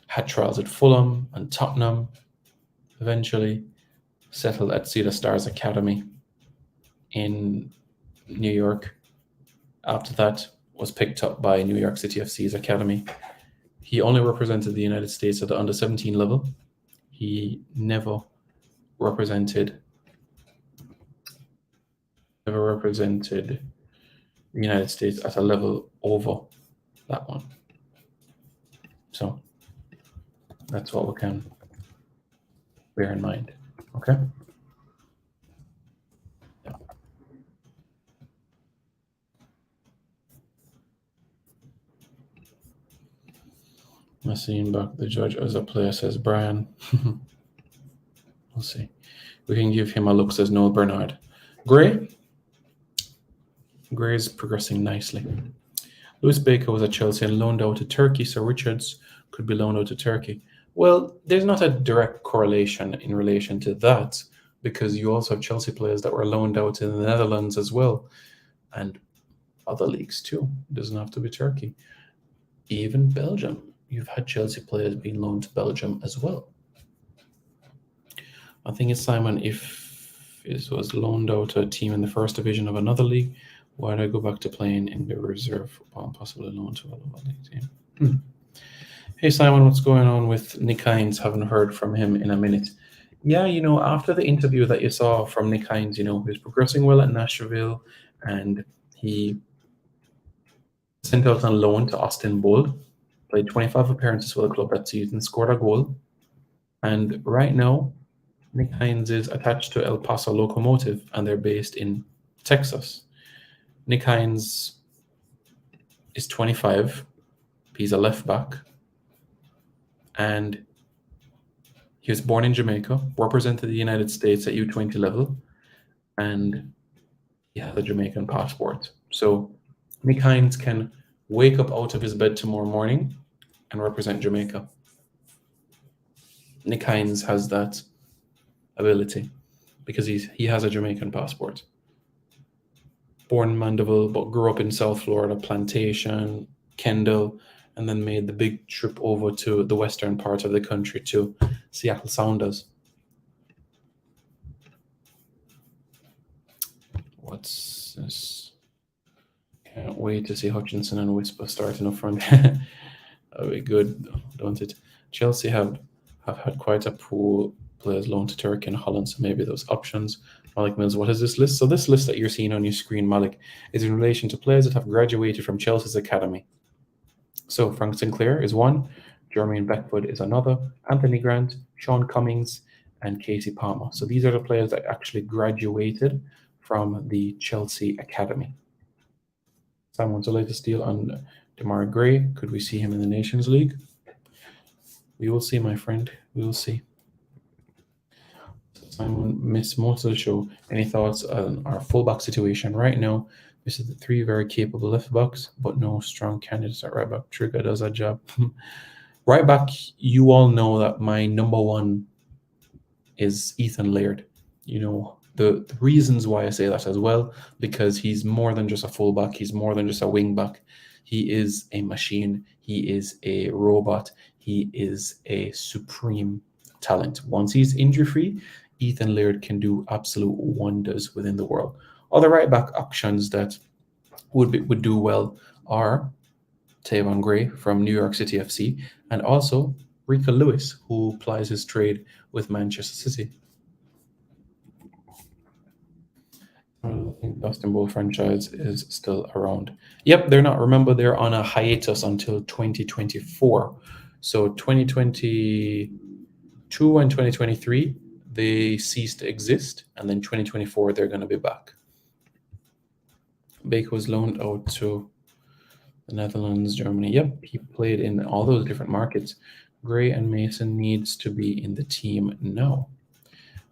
Had trials at Fulham and Tottenham. Eventually settled at Cedar Stars Academy in New York. After that, was picked up by New York City FC's academy. He only represented the United States at the under 17 level. He never represented the United States at a level over that one. So that's what we can bear in mind. Okay. I'm seeing back the judge as a player, says Brian. We'll see. We can give him a look, says Noel Bernard. Gray is progressing nicely. Lewis Baker was at Chelsea and loaned out to Turkey, so Richards could be loaned out to Turkey. Well, there's not a direct correlation in relation to that, because you also have Chelsea players that were loaned out in the Netherlands as well, and other leagues too. It doesn't have to be Turkey. Even Belgium. You've had Chelsea players being loaned to Belgium as well. I think it's Simon, if it was loaned out to a team in the first division of another league, why did I go back to playing in the reserve upon possibly loan to a lower league team? Hey Simon, what's going on with Nick Hines? Haven't heard from him in a minute. Yeah, after the interview that you saw from Nick Hines, he was progressing well at Nashville, and he sent out on loan to Austin Bold, played 25 appearances for the club that season, scored a goal, and right now Nick Hines is attached to El Paso Locomotive, and they're based in Texas. Nick Hines is 25. He's a left back, and he was born in Jamaica, represented the United States at U20 level, and he has a Jamaican passport. So Nick Hines can wake up out of his bed tomorrow morning and represent Jamaica. Nick Hines has that ability because he has a Jamaican passport. Born in Mandeville, but grew up in South Florida, Plantation, Kendall, and then made the big trip over to the western part of the country to Seattle Sounders. What's this? Can't wait to see Hutchinson and Whisper starting up front. That'll be good, don't it? Chelsea have had quite a pool players loaned to Turkey and Holland, so maybe those options. Malik Mills, what is this list? So this list that you're seeing on your screen, Malik, is in relation to players that have graduated from Chelsea's academy. So Frank Sinclair is one, Jermaine Beckford is another, Anthony Grant, Sean Cummings, and Casey Palmer. So these are the players that actually graduated from the Chelsea academy. Simon's the latest deal on Demarai Gray. Could we see him in the Nations League? We will see, my friend. We will see. Simon missed most of the show. Any thoughts on our fullback situation right now? This is the three very capable left backs, but no strong candidates at right back. Trigger does that job. Right back, you all know that my number one is Ethan Laird. The reasons why I say that as well, because he's more than just a fullback. He's more than just a wing back. He is a machine. He is a robot. He is a supreme talent. Once he's injury-free, Ethan Laird can do absolute wonders within the world. Other right back options that would do well are Tavon Gray from New York City FC, and also Rico Lewis, who plies his trade with Manchester City. I think Dustin Bull franchise is still around. Yep, they're not. Remember, they're on a hiatus until 2024. So 2022 and 2023, they cease to exist, and then 2024, they're going to be back. Baker was loaned out to the Netherlands, Germany. Yep, he played in all those different markets. Gray and Mason needs to be in the team now.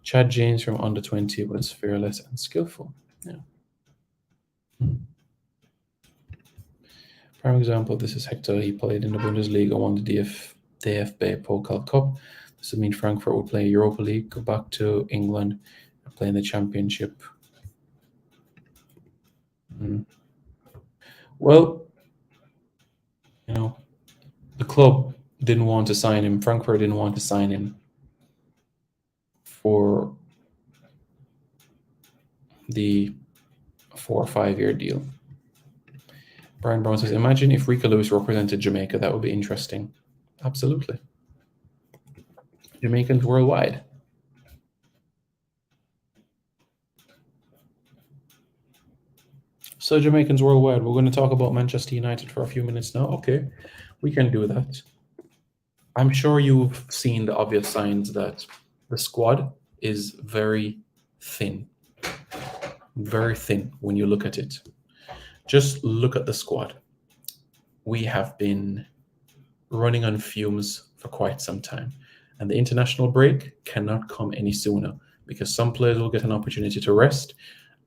Chad James from under 20 was fearless and skillful. Yeah. For example, this is Hector. He played in the Bundesliga, won the DFB Pokal Cup. This would mean Frankfurt will play Europa League, go back to England, and play in the Championship. Well, you know, the club didn't want to sign him. Frankfurt didn't want to sign him for the 4 or 5 year deal. Brian Brown says, imagine if Rico Lewis represented Jamaica. That would be interesting. Absolutely. Jamaicans worldwide. So Jamaicans worldwide, we're going to talk about Manchester United for a few minutes now. Okay, we can do that. I'm sure you've seen the obvious signs that the squad is very thin. Very thin when you look at it. Just look at the squad. We have been running on fumes for quite some time. And the international break cannot come any sooner because some players will get an opportunity to rest.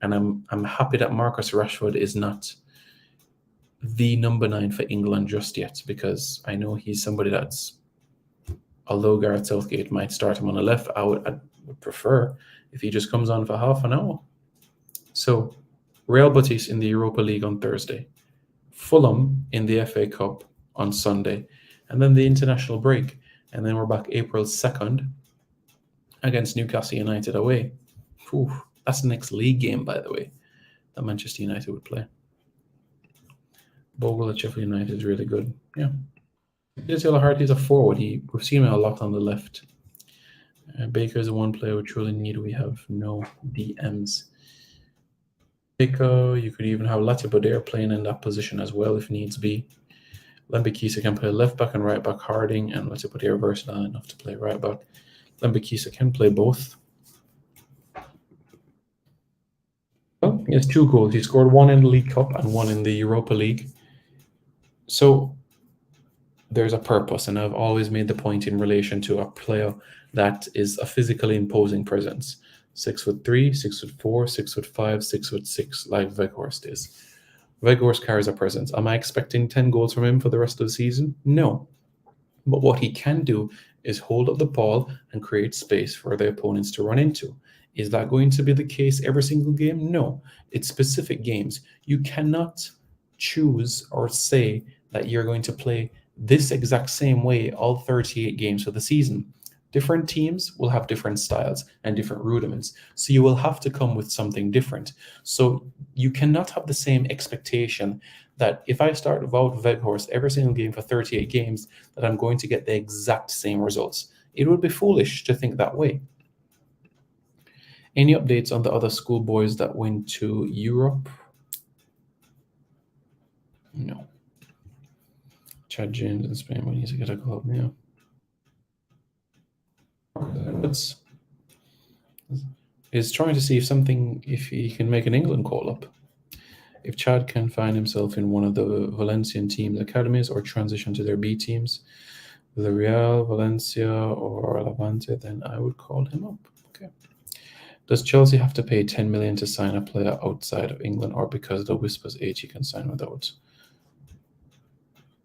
And I'm happy that Marcus Rashford is not the number 9 for England just yet, because I know he's somebody that's, although Gareth Southgate might start him on the left, I would prefer if he just comes on for half an hour. So Real Betis in the Europa League on Thursday, Fulham in the FA Cup on Sunday, and then the international break. And then we're back April 2nd against Newcastle United away. Whew, that's the next league game, by the way, that Manchester United would play. Bogle at Sheffield United is really good. Yeah. Taylor Hart, he's a forward. We've seen him a lot on the left. Baker is the one player we truly need. We have no DMs. Baker, you could even have Latiba there playing in that position as well if needs be. Lembikisa can play left back and right back. Harding and Latiba there versatile enough to play right back. Lembikisa can play both. Well, he has 2 goals. He scored 1 in the League Cup and 1 in the Europa League. So there's a purpose, and I've always made the point in relation to a player that is a physically imposing presence. 6'3", 6'4", 6'5", 6'6", like Weghorst is. Weghorst carries a presence. Am I expecting 10 goals from him for the rest of the season? No. But what he can do is hold up the ball and create space for the opponents to run into. Is that going to be the case every single game? No. It's specific games. You cannot choose or say that you're going to play this exact same way all 38 games of the season. Different teams will have different styles and different rudiments. So you will have to come with something different. So you cannot have the same expectation that if I start Wout Weghorst every single game for 38 games, that I'm going to get the exact same results. It would be foolish to think that way. Any updates on the other schoolboys that went to Europe? No. Chad James in Spain, we need to get a club, yeah. Is trying to see if he can make an England call up. If Chad can find himself in one of the Valencian teams' academies or transition to their B teams, Villarreal, Valencia, or Levante, then I would call him up. Okay. Does Chelsea have to pay 10 million to sign a player outside of England, or because the Whispers age he can sign without?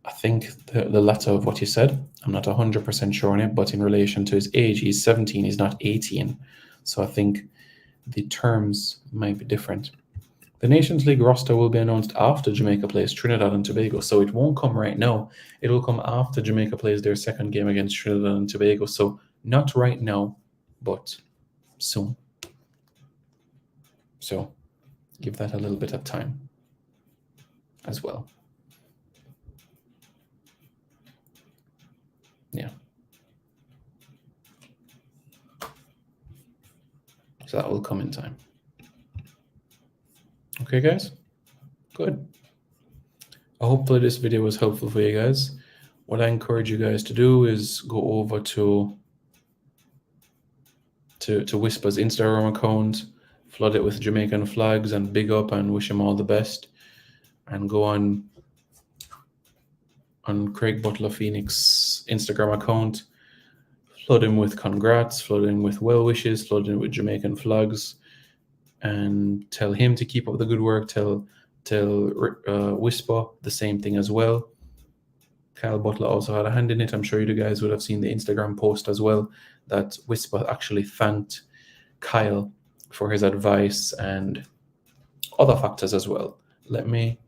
I think the latter of what you said. I'm not 100% sure on it, but in relation to his age, he's 17, he's not 18. So I think the terms might be different. The Nations League roster will be announced after Jamaica plays Trinidad and Tobago, so it won't come right now. It will come after Jamaica plays their second game against Trinidad and Tobago. So not right now, but soon. So give that a little bit of time as well. Yeah. So that will come in time. Okay, guys? Good. Hopefully this video was helpful for you guys. What I encourage you guys to do is go over to Whisper's Instagram account, flood it with Jamaican flags and big up and wish him all the best. And go on Craig Butler Phoenix Instagram account, flood him with congrats, flood him with well wishes, flood him with Jamaican flags, and tell him to keep up the good work. Tell Till Whisper, the same thing as well. Kyle Butler also had a hand in it. I'm sure you guys would have seen the Instagram post as well that Whisper actually thanked Kyle for his advice and other factors as well. Let me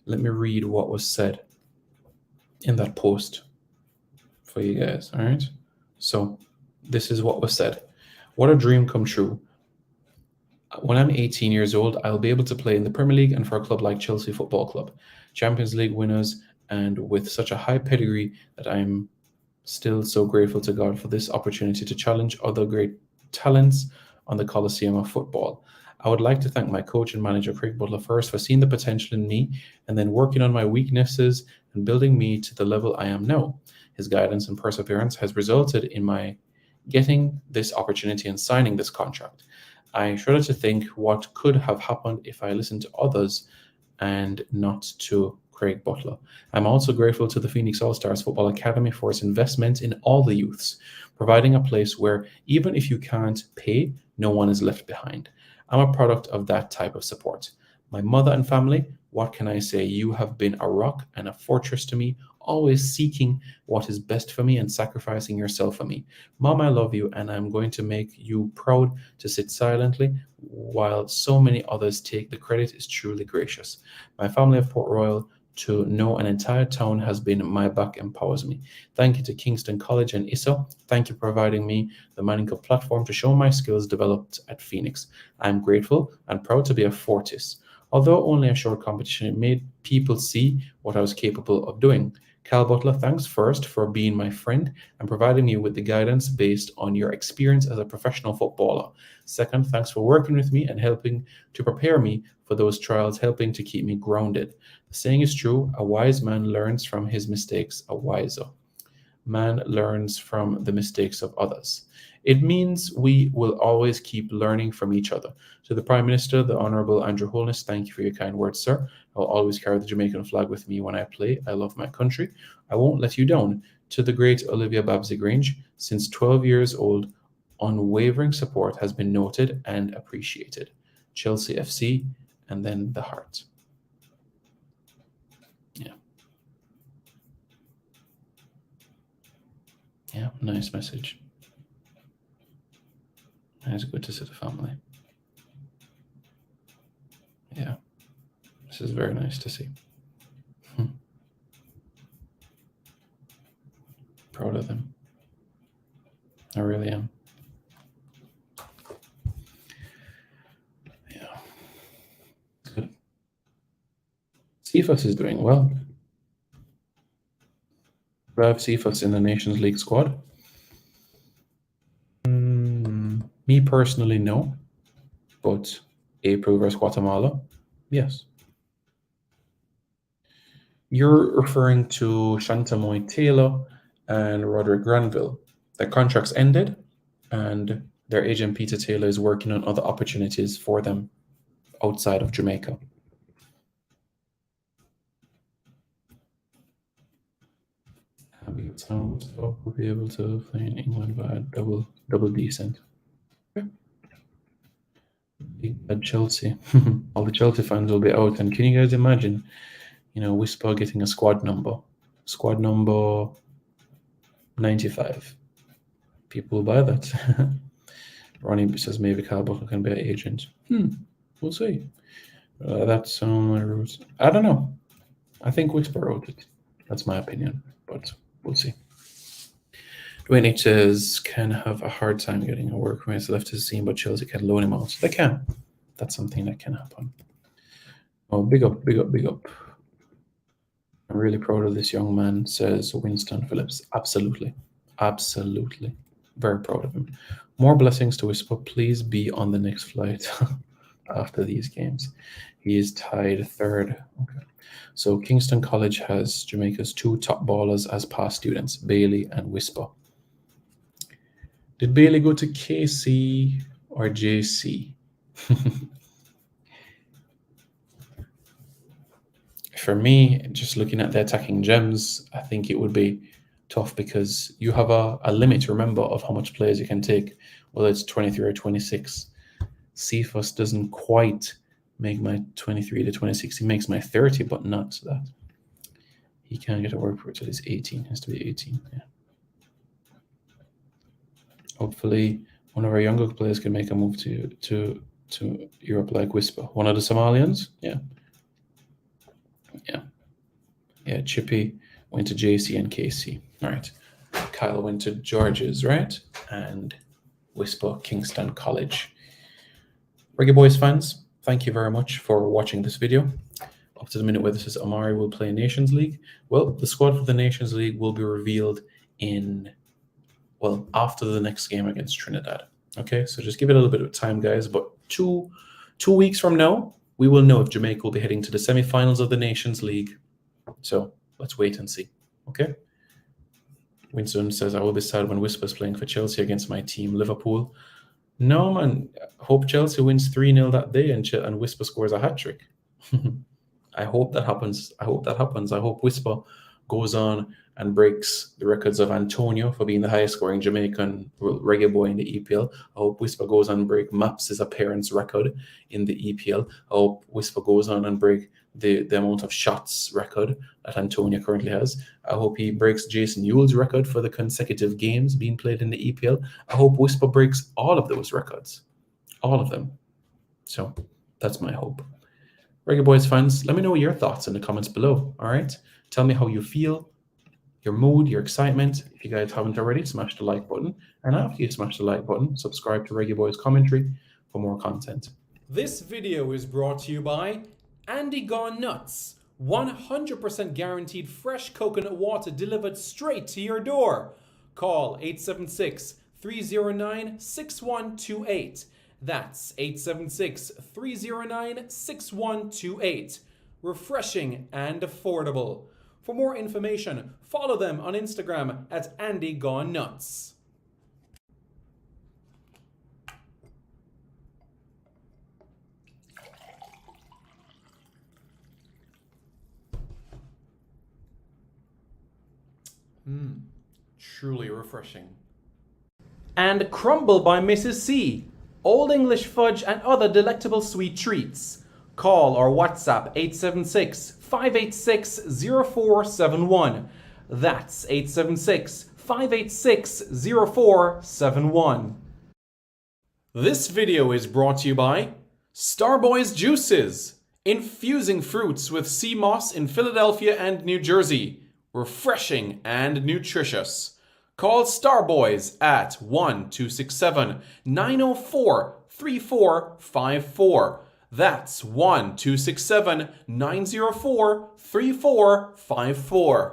read what was said in that post for you guys. All right. So this is what was said. What a dream come true. When I'm 18 years old, I'll be able to play in the Premier League and for a club like Chelsea Football Club, Champions League winners, and with such a high pedigree that I'm still so grateful to God for this opportunity to challenge other great talents on the Coliseum of football. I would like to thank my coach and manager, Craig Butler, first for seeing the potential in me and then working on my weaknesses and building me to the level I am now. His guidance and perseverance has resulted in my getting this opportunity and signing this contract. I shudder to think what could have happened if I listened to others and not to Craig Butler. I'm also grateful to the Phoenix All-Stars Football Academy for its investment in all the youths, providing a place where even if you can't pay, no one is left behind. I'm a product of that type of support. My mother and family, what can I say? You have been a rock and a fortress to me, always seeking what is best for me and sacrificing yourself for me. Mom, I love you, and I'm going to make you proud to sit silently while so many others take the credit is truly gracious. My family of Port Royal, to know an entire town has been my back empowers me. Thank you to Kingston College and ISO. Thank you for providing me the Manning Cup platform to show my skills developed at Phoenix. I'm grateful and proud to be a Fortis. Although only a short competition, it made people see what I was capable of doing. Cal Butler, thanks first for being my friend and providing me with the guidance based on your experience as a professional footballer. Second, thanks for working with me and helping to prepare me for those trials, helping to keep me grounded. The saying is true, a wise man learns from his mistakes, a wiser man learns from the mistakes of others. It means we will always keep learning from each other. To the Prime Minister, the Honourable Andrew Holness, thank you for your kind words, sir. I'll always carry the Jamaican flag with me when I play. I love my country. I won't let you down. To the great Olivia Babsy Grange, since 12 years old, unwavering support has been noted and appreciated. Chelsea FC, and then the heart. Yeah. Yeah, nice message. It's good to see the family. Yeah, this is very nice to see. Proud of them. I really am. Yeah. Good. Cephas is doing well. Do I have Cephas in the Nations League squad? Me personally, no. But April versus Guatemala, yes. You're referring to Shantamoy Taylor and Roderick Granville. Their contracts ended, and their agent Peter Taylor is working on other opportunities for them outside of Jamaica. We'll be able to play in England via double decent. Okay. Big bad Chelsea. All the Chelsea fans will be out. And can you guys imagine, Whisper getting a squad number 95. People will buy that. Ronnie says maybe Kyle Butler can be an agent. We'll see. That's on my roots. I don't know. I think Whisper wrote it. That's my opinion, but we'll see. Dwayne H says can have a hard time getting a work when it's left to see, but Chelsea can loan him out. They can. That's something that can happen. Oh, big up, big up, big up. I'm really proud of this young man, says Winston Phillips. Absolutely. Absolutely. Very proud of him. More blessings to Whisper. Please be on the next flight after these games. He is tied third. Okay. So Kingston College has Jamaica's two top ballers as past students, Bailey and Whisper. Did Bailey go to KC or JC? For me, just looking at the attacking gems, I think it would be tough because you have a limit, remember, of how much players you can take, whether it's 23 or 26. Cephas doesn't quite make my 23 to 26. He makes my 30, but not that. He can't get a work for it till he's 18. Has to be 18. Yeah. Hopefully, one of our younger players can make a move to Europe like Whisper. One of the Somalians. Yeah. Chippy went to JC and KC. All right. Kyle went to George's, right? And Whisper Kingston College. Reggae Boys fans, thank you very much for watching this video. Up to the minute where this is Amari will play Nations League. Well, the squad for the Nations League will be revealed after the next game against Trinidad. Okay, so just give it a little bit of time, guys. But two weeks from now, we will know if Jamaica will be heading to the semi-finals of the Nations League. So let's wait and see. Okay. Winston says, I will be sad when Whisper's playing for Chelsea against my team, Liverpool. No, man. Hope Chelsea wins 3-0 that day and Whisper scores a hat-trick. I hope that happens. I hope Whisper goes on and breaks the records of Antonio for being the highest scoring Jamaican reggae boy in the EPL. I hope Whisper goes on and break Maps' appearance record in the EPL. I hope Whisper goes on and break the amount of shots record that Antonio currently has. I hope he breaks Jason Yule's record for the consecutive games being played in the EPL. I hope Whisper breaks all of those records. All of them. So that's my hope. Reggae Boys fans, let me know your thoughts in the comments below, all right? Tell me how you feel, your mood, your excitement. If you guys haven't already, smash the like button. And after you smash the like button, subscribe to Reggae Boys Commentary for more content. This video is brought to you by Andy Gone Nuts. 100% guaranteed fresh coconut water delivered straight to your door. Call 876-309-6128. That's 876-309-6128. Refreshing and affordable. For more information, follow them on Instagram at Andy Gone Nuts. Truly refreshing. And Crumble by Mrs. C. Old English fudge and other delectable sweet treats. Call or WhatsApp 876-586-0471. That's 876-586-0471. This video is brought to you by Starboys Juices. Infusing fruits with sea moss in Philadelphia and New Jersey. Refreshing and nutritious. Call Starboys at 1-267-904-3454. That's 1-267-904-3454.